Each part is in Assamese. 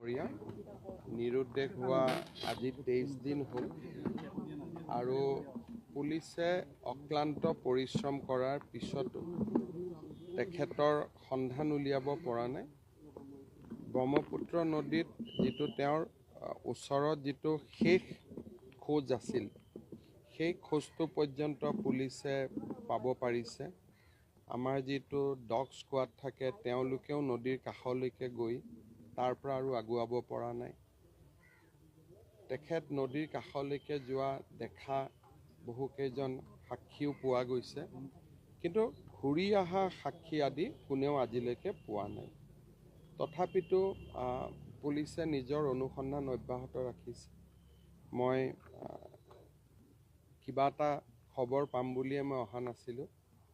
নিৰুদ্দেশ হোৱা আজি 23 দিন হ'ল আৰু পুলিচে অক্লান্ত পৰিশ্ৰম কৰাৰ পিছতো তেখেতৰ সন্ধান উলিয়াব পৰা নাই। ব্ৰহ্মপুত্ৰ নদীত যিটো তেওঁৰ ওচৰত যিটো শেষ খোজ আছিল, সেই খোজটো পৰ্যন্ত পুলিচে পাব পাৰিছে। আমাৰ যিটো ডগ স্কোৱাড থাকে তেওঁলোকেও নদীৰ কাষলৈকে গৈ তাৰ পৰা আৰু আগুৱাব পৰা নাই। তেখেত নদীৰ কাষলৈকে যোৱা দেখা বহুকেইজন সাক্ষীও পোৱা গৈছে, কিন্তু ঘূৰি অহা সাক্ষী আদি কোনেও আজিলৈকে পোৱা নাই। তথাপিতো পুলিচে নিজৰ অনুসন্ধান অব্যাহত ৰাখিছে। মই কিবা এটা খবৰ পাম বুলিয়ে মই অহা নাছিলোঁ,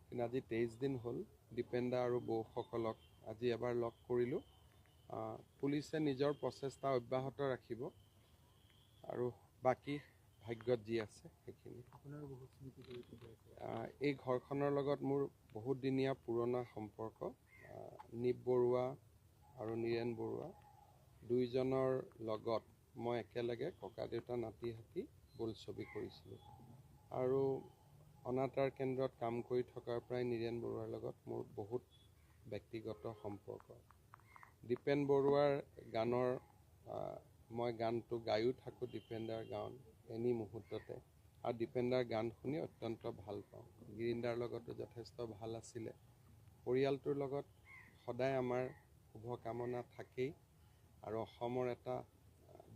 কিন্তু আজি 23 দিন হ'ল দীপেন্দা আৰু বৌসকলক আজি এবাৰ লগ কৰিলোঁ। পুলিচে নিজৰ প্ৰচেষ্টা অব্যাহত ৰাখিব আৰু বাকী ভাগ্যত যি আছে সেইখিনি। এই ঘৰখনৰ লগত মোৰ বহুত দিনীয়া পুৰণা সম্পৰ্ক। নিপ বৰুৱা আৰু নীৰেণ বৰুৱা দুইজনৰ লগত মই একেলগে ককা দেউতা নাতি হাতী বোলছবি কৰিছিলোঁ আৰু অনাতাঁৰ কেন্দ্ৰত কাম কৰি থকাৰ পৰাই নীৰেণ বৰুৱাৰ লগত মোৰ বহুত ব্যক্তিগত সম্পৰ্ক। দীপেন বৰুৱাৰ গানৰ মই গানটো গায়ো থাকোঁ, দীপেন্দাৰ গান এনি মুহূৰ্ততে, আৰু দীপেন্দাৰ গান শুনি অত্যন্ত ভাল পাওঁ। গিৰিন্দাৰ লগতো যথেষ্ট ভাল আছিলে। পৰিয়ালটোৰ লগত সদায় আমাৰ শুভকামনা থাকেই আৰু অসমৰ এটা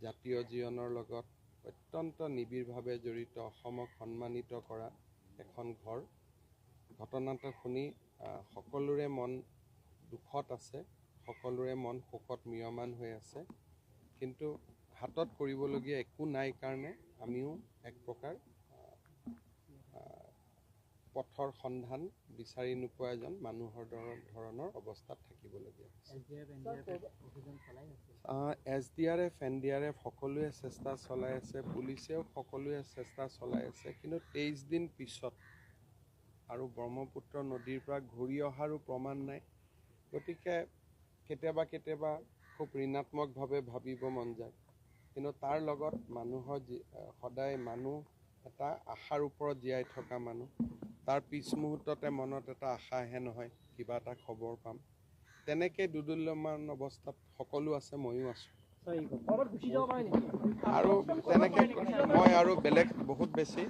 জাতীয় জীৱনৰ লগত অত্যন্ত নিবিড়ভাৱে জড়িত, অসমক সন্মানিত কৰা এখন ঘৰ। ঘটনাটো শুনি সকলোৰে মন দুখত আছে, সকলোৰে মন শোকত ম্ৰিয়মান হৈ আছে, কিন্তু হাতত কৰিবলগীয়া একো নাই কাৰণে আমিও এক প্ৰকাৰ পথৰ সন্ধান বিচাৰি নোপোৱা এজন মানুহৰ ধৰণৰ অৱস্থাত থাকিবলগীয়া হৈছে। SDRF, NDRF সকলোৱে চেষ্টা চলাই আছে, পুলিচেও সকলোৱে চেষ্টা চলাই আছে, কিন্তু 23 দিন পিছত আৰু ব্ৰহ্মপুত্ৰ নদীৰ পৰা ঘূৰি অহাৰো প্ৰমাণ নাই। গতিকে কেতিয়াবা কেতিয়াবা খুব ঋণাত্মকভাৱে ভাবিব মন যায়, কিন্তু তাৰ লগত মানুহৰ সদায় মানুহ এটা আশাৰ ওপৰত জীয়াই থকা মানুহ, তাৰ পিছ মুহূৰ্ততে মনত এটা আশা আহে নহয় কিবা এটা খবৰ পাম। তেনেকৈ দুদুল্যমান অৱস্থাত সকলো আছে, ময়ো আছোঁ। আৰু তেনেকৈ মই আৰু বেলেগ বহুত বেছি